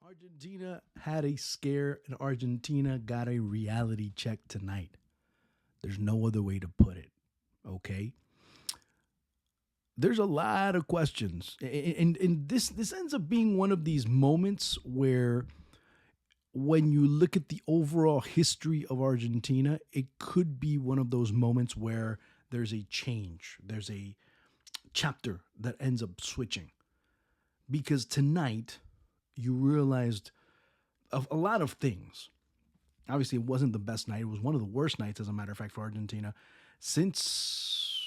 Argentina had a scare, and Argentina got a reality check tonight. There's no other way to put it. Okay. There's a lot of questions, and this ends up being one of these moments where, when you look at the overall history of Argentina, it could be one of those moments where there's a change, there's a chapter that ends up switching. Because tonight, you realized of a lot of things. Obviously, it wasn't the best night. It was one of the worst nights, as a matter of fact, for Argentina since,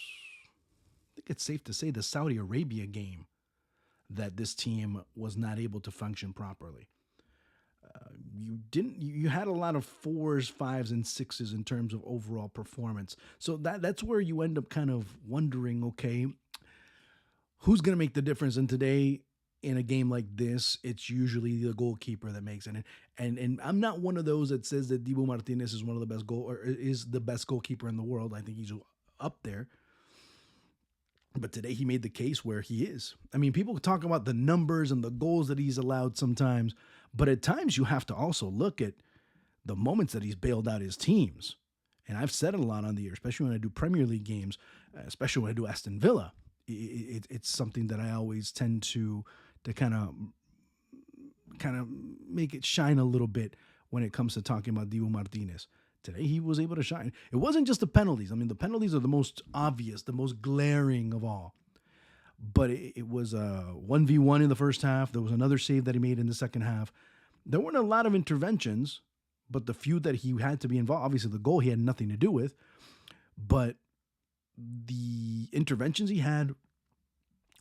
I think it's safe to say, the Saudi Arabia game, that this team was not able to function properly. You had a lot of fours, fives, and sixes in terms of overall performance. So that's where you end up kind of wondering, okay, who's going to make the difference? And today, in a game like this, it's usually the goalkeeper that makes it. And I'm not one of those that says that Dibu Martinez is one of the best goal or is the best goalkeeper in the world. I think he's up there. But today he made the case where he is. I mean, people talk about the numbers and the goals that he's allowed sometimes, but at times you have to also look at the moments that he's bailed out his teams. And I've said it a lot on the air, especially when I do Premier League games, especially when I do Aston Villa. It's something that I always tend to kind of make it shine a little bit when it comes to talking about Dibu Martinez. Today he was able to shine. It wasn't just the penalties. I mean, the penalties are the most obvious, the most glaring of all. But it was a 1v1 in the first half. There was another save that he made in the second half. There weren't a lot of interventions, but the few that he had to be involved, obviously the goal he had nothing to do with, but the interventions he had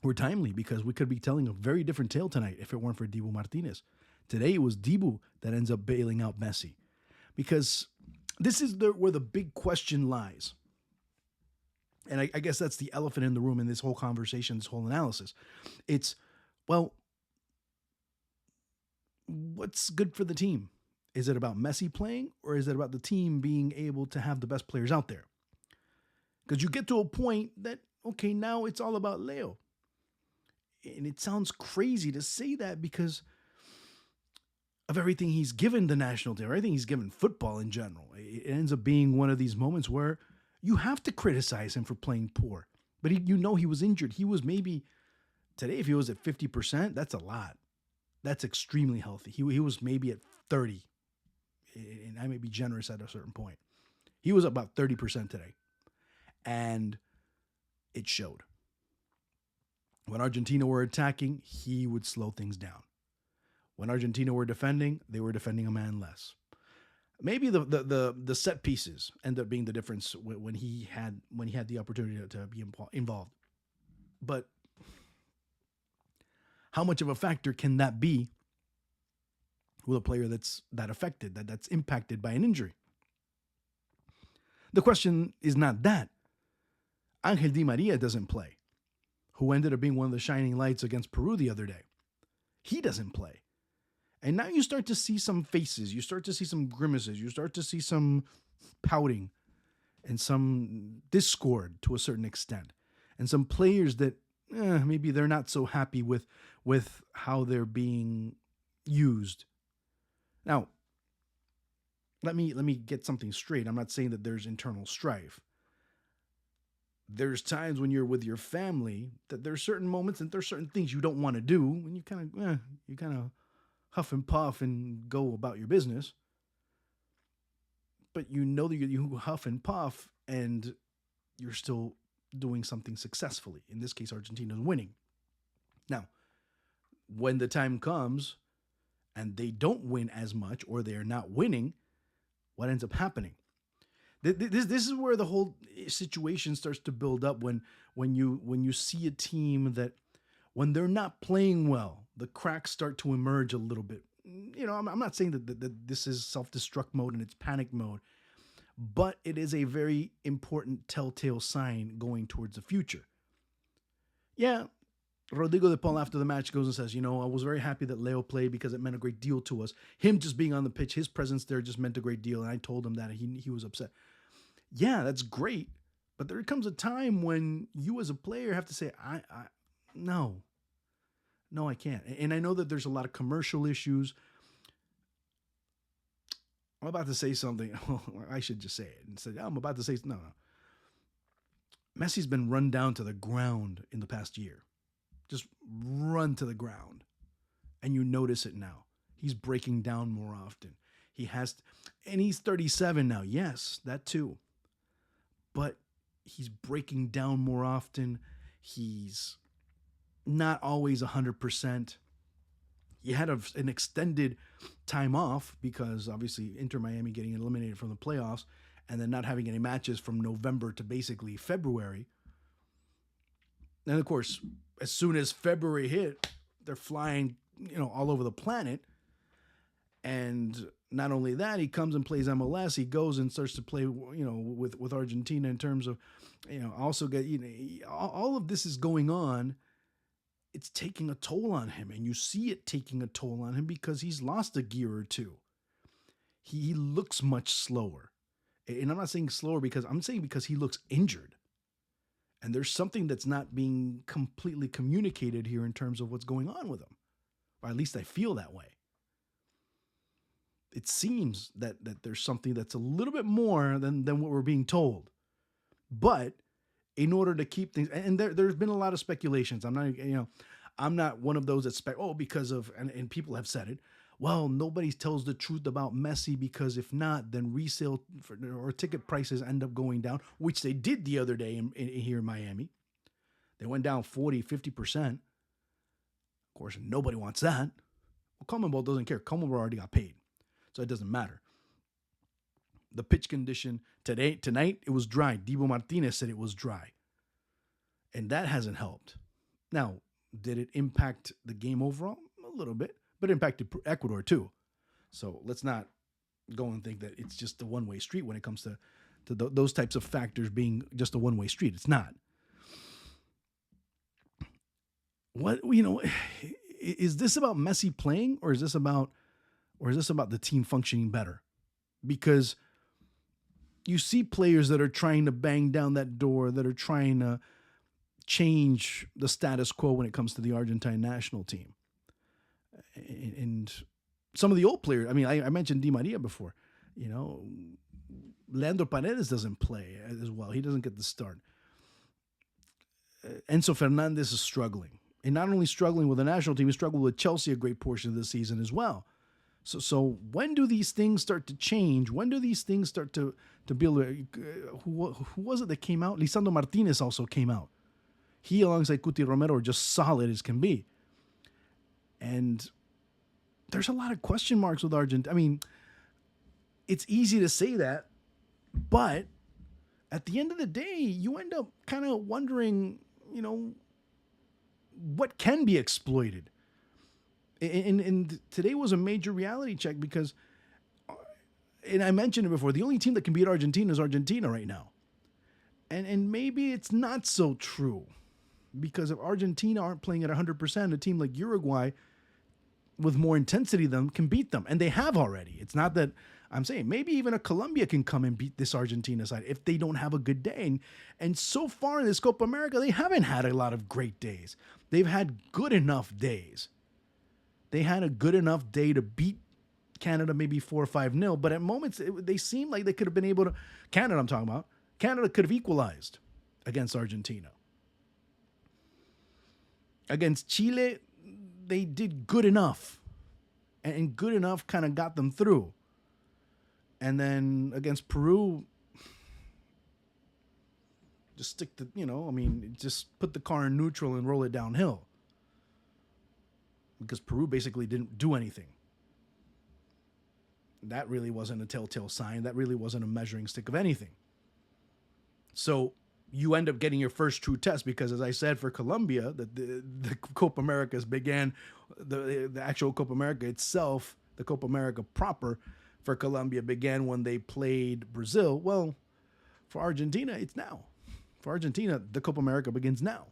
were timely, because we could be telling a very different tale tonight if it weren't for Dibu Martinez. Today it was Dibu that ends up bailing out Messi, because this is where the big question lies. And I guess that's the elephant in the room in this whole conversation, this whole analysis. It's, well, what's good for the team? Is it about Messi playing, or is it about the team being able to have the best players out there? Because you get to a point that, okay, now it's all about Leo. And it sounds crazy to say that because of everything he's given the national team, everything he's given football in general. It ends up being one of these moments where you have to criticize him for playing poor. But he was injured. He was maybe, today, if he was at 50%, that's a lot. That's extremely healthy. He was maybe at 30. And I may be generous at a certain point. He was about 30% today. And it showed. When Argentina were attacking, he would slow things down. When Argentina were defending, they were defending a man less. Maybe the set pieces end up being the difference when he had the opportunity to be involved. But how much of a factor can that be with a player that's affected, that's impacted by an injury? The question is not that. Angel Di Maria doesn't play, who ended up being one of the shining lights against Peru the other day. He doesn't play. And now you start to see some faces. You start to see some grimaces. You start to see some pouting and some discord to a certain extent. And some players that maybe they're not so happy with how they're being used. Now, let me get something straight. I'm not saying that there's internal strife. There's times when you're with your family that there's certain moments and there's certain things you don't want to do, and you kind of huff and puff and go about your business. But you know that you huff and puff and you're still doing something successfully. In this case, Argentina's winning. Now, when the time comes and they don't win as much, or they're not winning, what ends up happening? This is where the whole situation starts to build up, when you see a team that, when they're not playing well, the cracks start to emerge a little bit. You know, I'm not saying that this is self-destruct mode and it's panic mode, but it is a very important telltale sign going towards the future. Yeah, Rodrigo de Paul after the match goes and says, I was very happy that Leo played because it meant a great deal to us. Him just being on the pitch, his presence there just meant a great deal, and I told him that he was upset. Yeah, that's great, but there comes a time when you as a player have to say, no, I can't. And I know that there's a lot of commercial issues. I'm about to say something. I should just say it and say, I'm about to say, no, no. Messi's been run down to the ground in the past year. Just run to the ground. And you notice it now. He's breaking down more often. He has, and he's 37 now. Yes, that too. But he's breaking down more often. He's not always 100%. He had an extended time off because obviously Inter Miami getting eliminated from the playoffs and then not having any matches from November to basically February. And of course, as soon as February hit, they're flying, all over the planet. And not only that, he comes and plays MLS. He goes and starts to play, with Argentina in terms of, also get, all of this is going on. It's taking a toll on him, and you see it taking a toll on him because he's lost a gear or two. He looks much slower. And I'm not saying slower because I'm saying because he looks injured. And there's something that's not being completely communicated here in terms of what's going on with him. Or at least I feel that way. It seems that there's something that's a little bit more than what we're being told. But in order to keep things, and there's been a lot of speculations. I'm not one of those that because of, and people have said it, well, nobody tells the truth about Messi because if not, then resale or ticket prices end up going down, which they did the other day here in Miami. They went down 40, 50%. Of course, nobody wants that. Well, Commonwealth doesn't care. Commonwealth already got paid, so it doesn't matter. The pitch condition tonight, it was dry. Dibu Martinez said it was dry. And that hasn't helped. Now, did it impact the game overall? A little bit, but it impacted Ecuador too. So let's not go and think that it's just a one-way street when it comes to those types of factors being just a one-way street. It's not. Is this about Messi playing or is this about the team functioning better? Because you see players that are trying to bang down that door, that are trying to change the status quo when it comes to the Argentine national team. And some of the old players, I mentioned Di Maria before, Leandro Paredes doesn't play as well. He doesn't get the start. Enzo Fernandez is struggling. And not only struggling with the national team, he struggled with Chelsea a great portion of the season as well. So when do these things start to change? When do these things start to build? Who was it that came out? Lisandro Martinez also came out. He, alongside Cuti Romero, are just solid as can be. And there's a lot of question marks with Argentina. It's easy to say that, but at the end of the day, you end up kind of wondering, what can be exploited. And today was a major reality check because, and I mentioned it before, the only team that can beat Argentina is Argentina right now. And maybe it's not so true because if Argentina aren't playing at 100%, a team like Uruguay with more intensity than them can beat them. And they have already. It's not that I'm saying maybe even a Colombia can come and beat this Argentina side if they don't have a good day. And so far in this Copa America, they haven't had a lot of great days. They've had good enough days. They had a good enough day to beat Canada maybe 4 or 5-0, but at moments they seemed like they could have been able to. Canada, I'm talking about. Canada could have equalized against Argentina. Against Chile, they did good enough, and good enough kind of got them through. And then against Peru, just stick to just put the car in neutral and roll it downhill. Because Peru basically didn't do anything. That really wasn't a telltale sign. That really wasn't a measuring stick of anything. So you end up getting your first true test because, as I said, for Colombia, the Copa Americas began, the actual Copa America itself, the Copa America proper for Colombia began when they played Brazil. Well, for Argentina, it's now. For Argentina, the Copa America begins now.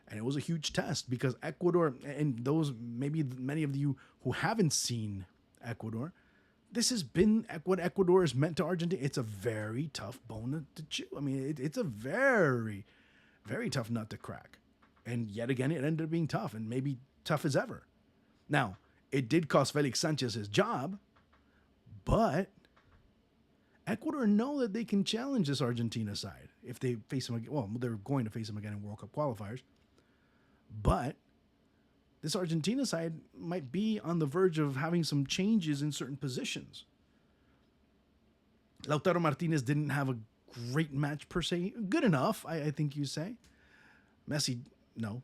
And it was a huge test because Ecuador, and those maybe many of you who haven't seen Ecuador, this has been what Ecuador has meant to Argentina. It's a very tough bone to chew. It's a very, very tough nut to crack. And yet again, it ended up being tough and maybe tough as ever. Now, it did cost Felix Sanchez his job, but Ecuador know that they can challenge this Argentina side if they face them again. Well, they're going to face them again in World Cup qualifiers. But this Argentina side might be on the verge of having some changes in certain positions. Lautaro Martinez didn't have a great match per se. Good enough, I think you say. Messi, no.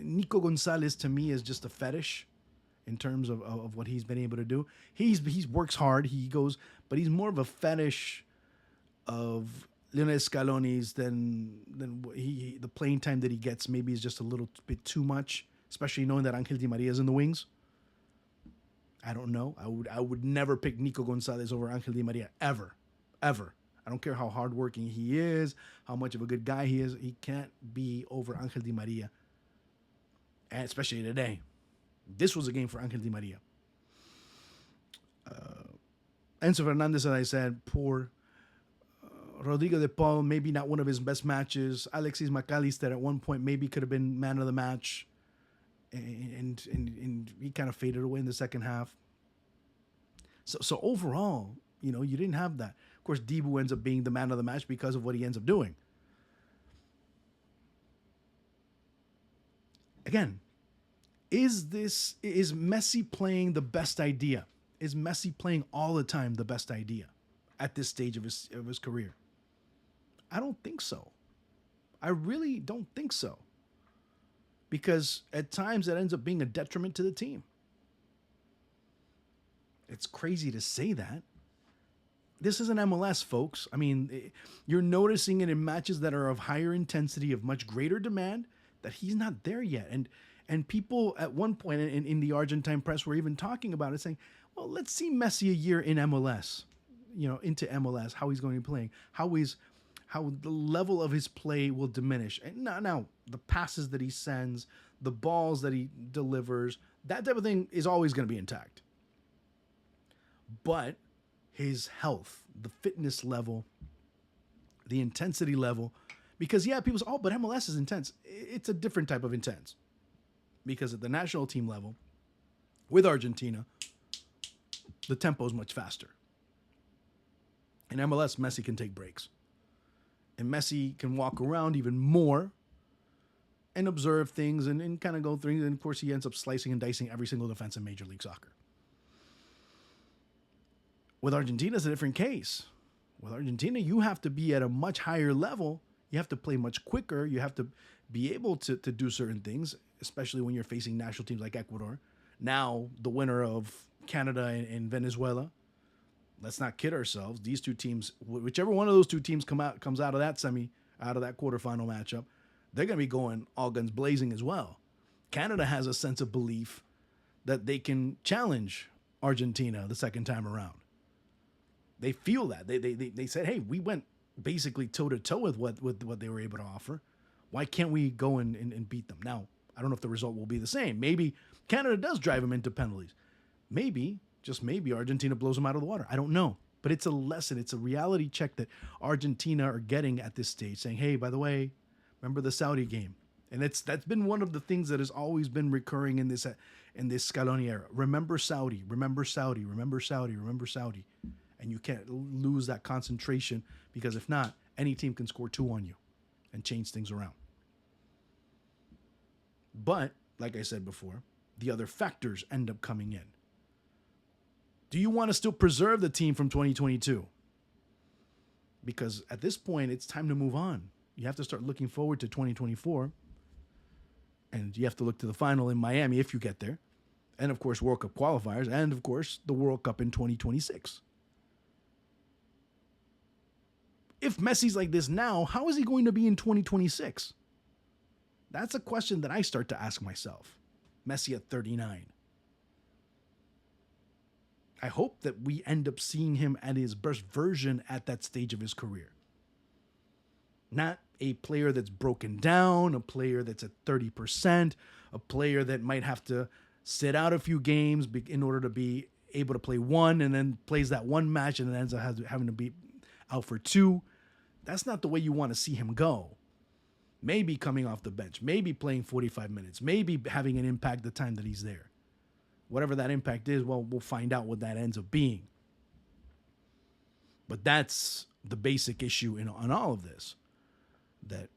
Nico Gonzalez to me is just a fetish in terms of what he's been able to do. He works hard. He goes, but he's more of a fetish of Lionel Scaloni's than the playing time that he gets. Maybe is just a little bit too much, especially knowing that Angel Di Maria is in the wings. I don't know. I would never pick Nico Gonzalez over Angel Di Maria ever. I don't care how hardworking he is, how much of a good guy he is. He can't be over Angel Di Maria. And especially today. This was a game for Angel Di Maria. Enzo Fernandez, as I said, poor. Rodrigo de Paul, maybe not one of his best matches. Alexis McAllister at one point maybe could have been man of the match. And he kind of faded away in the second half. So overall, you didn't have that. Of course, Dibu ends up being the man of the match because of what he ends up doing. Again, is Messi playing the best idea? Is Messi playing all the time the best idea at this stage of his career? I don't think so. I really don't think so. Because at times that ends up being a detriment to the team. It's crazy to say that. This is an MLS, folks. I mean, you're noticing it in matches that are of higher intensity, of much greater demand, that he's not there yet. And people at one point in the Argentine press were even talking about it, saying, well, let's see Messi a year in MLS, into MLS, how he's going to be playing, how the level of his play will diminish. And now the passes that he sends, the balls that he delivers, that type of thing is always going to be intact. But his health, the fitness level, the intensity level, because people say, oh, but MLS is intense. It's a different type of intense. Because at the national team level, with Argentina, the tempo is much faster. In MLS, Messi can take breaks. And Messi can walk around even more and observe things and kind of go through. And of course, he ends up slicing and dicing every single defense in Major League Soccer. With Argentina, it's a different case. With Argentina, you have to be at a much higher level. You have to play much quicker. You have to be able to do certain things, especially when you're facing national teams like Ecuador. Now, the winner of Canada and Venezuela. Let's not kid ourselves. These two teams, whichever one of those two teams comes out of that quarterfinal matchup, they're going to be going all guns blazing as well. Canada has a sense of belief that they can challenge Argentina the second time around. They feel that. They said, hey, we went basically toe-to-toe with what they were able to offer. Why can't we go and beat them? Now, I don't know if the result will be the same. Maybe Canada does drive them into penalties. Maybe, just maybe, Argentina blows them out of the water. I don't know. But it's a lesson. It's a reality check that Argentina are getting at this stage, saying, hey, by the way, remember the Saudi game? And that's been one of the things that has always been recurring in this Scaloni era. Remember Saudi, remember Saudi, remember Saudi, remember Saudi. And you can't lose that concentration, because if not, any team can score 2 on you and change things around. But, like I said before, the other factors end up coming in. Do you want to still preserve the team from 2022? Because at this point, it's time to move on. You have to start looking forward to 2024. And you have to look to the final in Miami if you get there. And, of course, World Cup qualifiers. And, of course, the World Cup in 2026. If Messi's like this now, how is he going to be in 2026? That's a question that I start to ask myself. Messi at 39. I hope that we end up seeing him at his best version at that stage of his career. Not a player that's broken down, a player that's at 30%, a player that might have to sit out a few games in order to be able to play one, and then plays that one match and then ends up having to be out for 2. That's not the way you want to see him go. Maybe coming off the bench, maybe playing 45 minutes, maybe having an impact the time that he's there. Whatever that impact is, well, we'll find out what that ends up being. But that's the basic issue on all of this. That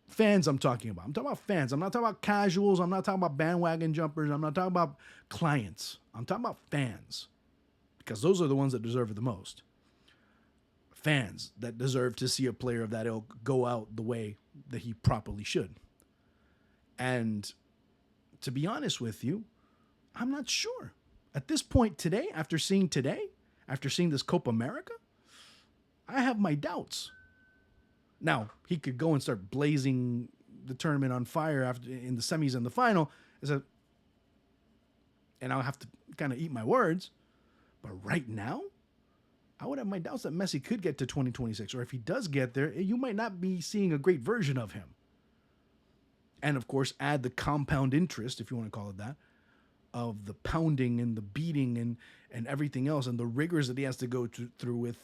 fans I'm talking about. I'm talking about fans. I'm not talking about casuals. I'm not talking about bandwagon jumpers. I'm not talking about clients. I'm talking about fans. Because those are the ones that deserve it the most. Fans that deserve to see a player of that ilk go out the way that he properly should. And to be honest with you, I'm not sure. At this point today, after seeing this Copa America, I have my doubts. Now, he could go and start blazing the tournament on fire after in the semis and the final, and I'll have to kind of eat my words. But right now, I would have my doubts that Messi could get to 2026. Or if he does get there, you might not be seeing a great version of him. And of course, add the compound interest, if you want to call it that, of the pounding and the beating and everything else and the rigors that he has to go through with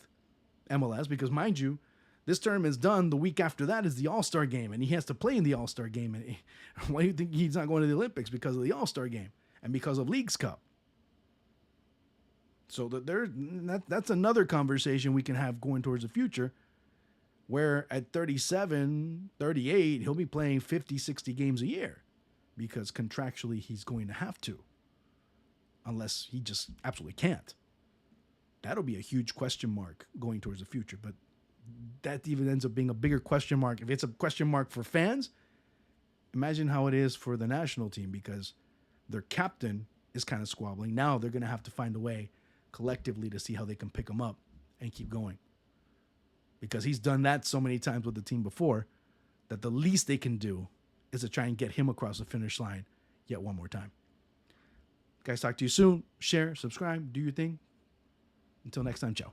MLS. Because mind you, this tournament's done. The week after that is the All-Star game, and he has to play in the All-Star game. And why do you think he's not going to the Olympics? Because of the All-Star game and because of Leagues Cup. So that's another conversation we can have going towards the future, where at 37, 38, he'll be playing 50, 60 games a year because contractually he's going to have to, unless he just absolutely can't. That'll be a huge question mark going towards the future. But that even ends up being a bigger question mark. If it's a question mark for fans, imagine how it is for the national team, because their captain is kind of squabbling. Now they're going to have to find a way collectively to see how they can pick him up and keep going. Because he's done that so many times with the team before that the least they can do is to try and get him across the finish line yet one more time. Guys, talk to you soon. Share, subscribe, do your thing. Until next time, ciao.